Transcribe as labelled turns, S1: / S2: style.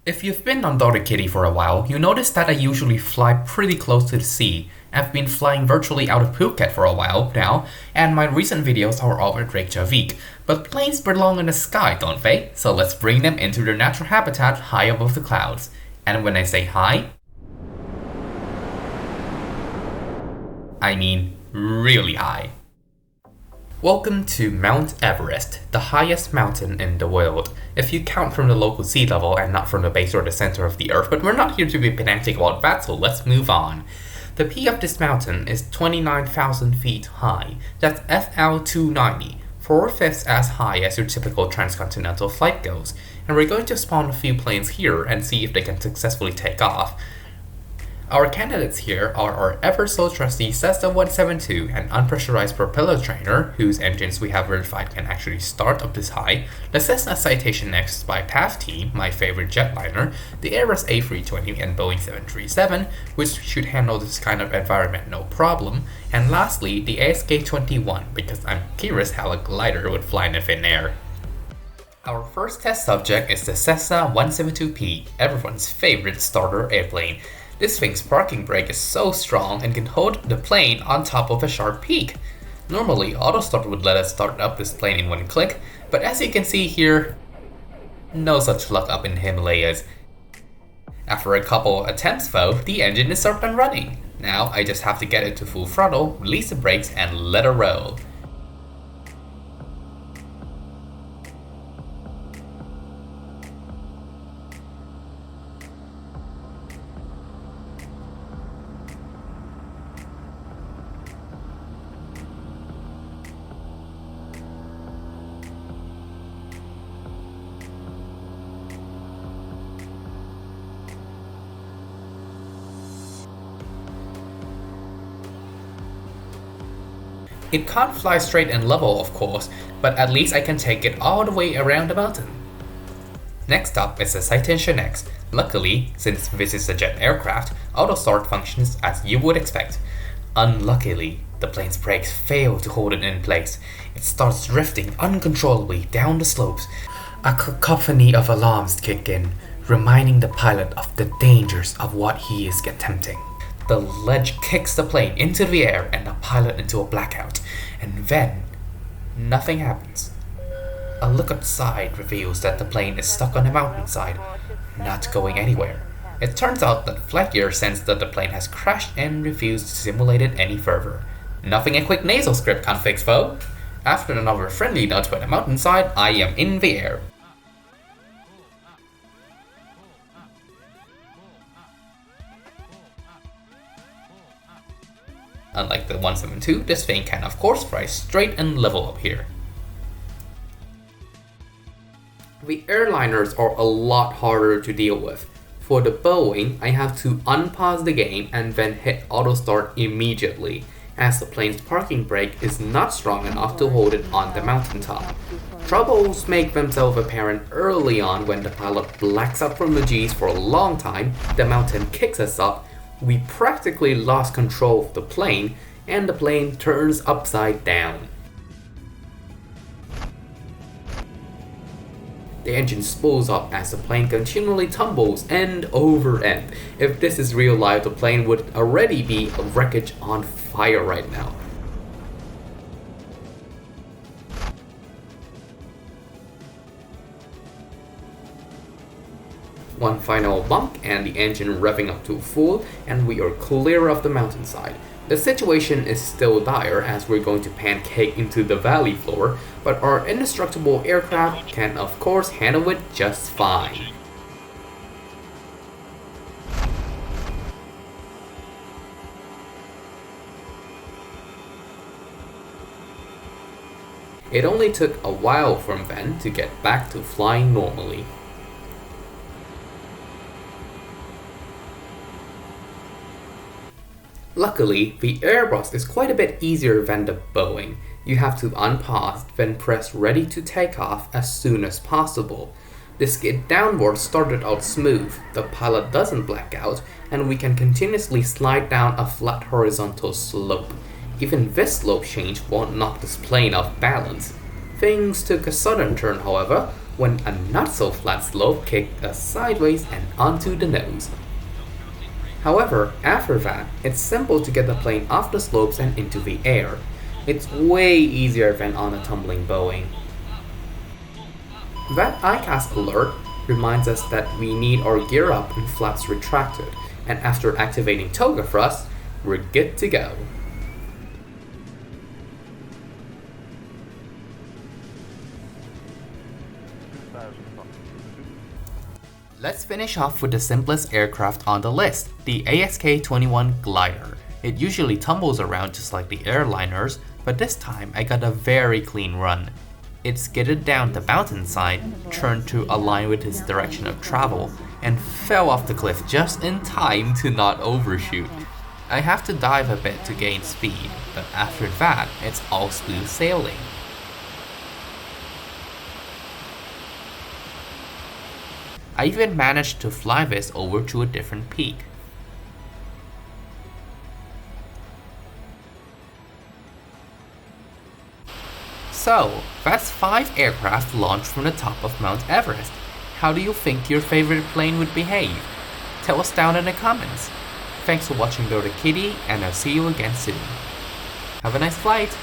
S1: If you've been on Kitty for a while, you notice that I usually fly pretty close to the sea. I've been flying virtually out of Phuket for a while now, and my recent videos are all at Reykjavik. But planes belong in the sky, don't they? So let's bring them into their natural habitat high above the clouds. And when I say high, I mean really high. Welcome to Mount Everest, the highest mountain in the world, if you count from the local sea level and not from the base or the center of the earth, but we're not here to be pedantic about that, so let's move on. The peak of this mountain is 29,000 feet high, that's FL290, 4/5 as high as your typical transcontinental flight goes, and we're going to spawn a few planes here and see if they can successfully take off. Our candidates here are our ever so trusty Cessna 172, an unpressurized propeller trainer whose engines we have verified can actually start up this high, the Cessna CitationX spy path team, my favorite jetliner, the Airbus A320 and Boeing 737, which should handle this kind of environment no problem, and lastly the ASK-21, because I'm curious how a glider would fly in the thin air. Our first test subject is the Cessna 172P, everyone's favorite starter airplane. This thing's parking brake is so strong and can hold the plane on top of a sharp peak. Normally, AutoStart would let us start up this plane in one click, but as you can see here, no such luck up in Himalayas. After a couple attempts though, the engine is up and running. Now I just have to get it to full throttle, release the brakes and let it roll. It can't fly straight and level, of course, but at least I can take it all the way around the mountain. Next up is the CitationX. Luckily, since this is a jet aircraft, auto start functions as you would expect. Unluckily, the plane's brakes fail to hold it in place. It starts drifting uncontrollably down the slopes. A cacophony of alarms kick in, reminding the pilot of the dangers of what he is attempting. The ledge kicks the plane into the air and the pilot into a blackout, and then nothing happens. A look outside reveals that the plane is stuck on a mountainside, not going anywhere. It turns out that FlightGear sensed that the plane has crashed and refused to simulate it any further. Nothing a quick nasal script can't fix, though. After another friendly nudge by the mountainside, I am in the air. Unlike the 172, this thing can of course fly straight and level up here. The airliners are a lot harder to deal with. For the Boeing, I have to unpause the game and then hit auto start immediately, as the plane's parking brake is not strong enough to hold it on the mountaintop. Troubles make themselves apparent early on when the pilot blacks out from the G's for a long time, the mountain kicks us up, we practically lost control of the plane, and the plane turns upside down. The engine spools up as the plane continually tumbles end over end. If this is real life, the plane would already be a wreckage on fire right now. One final bump and the engine revving up to full, and we are clear of the mountainside. The situation is still dire as we're going to pancake into the valley floor, but our indestructible aircraft can of course handle it just fine. It only took a while from then to get back to flying normally. Luckily, the Airbus is quite a bit easier than the Boeing. You have to unpause, then press ready to take off as soon as possible. The skid downward started out smooth, the pilot doesn't black out, and we can continuously slide down a flat horizontal slope. Even this slope change won't knock this plane off balance. Things took a sudden turn, however, when a not-so-flat slope kicked us sideways and onto the nose. However, after that, it's simple to get the plane off the slopes and into the air. It's way easier than on a tumbling Boeing. That ICAS alert reminds us that we need our gear up and flaps retracted, and after activating toga thrust, we're good to go. Let's finish off with the simplest aircraft on the list, the ASK-21 glider. It usually tumbles around just like the airliners, but this time I got a very clean run. It skidded down the mountainside, turned to align with its direction of travel, and fell off the cliff just in time to not overshoot. I have to dive a bit to gain speed, but after that, it's all smooth sailing. I even managed to fly this over to a different peak. So, that's 5 aircraft launched from the top of Mount Everest. How do you think your favorite plane would behave? Tell us down in the comments. Thanks for watching Little Kitty, and I'll see you again soon. Have a nice flight!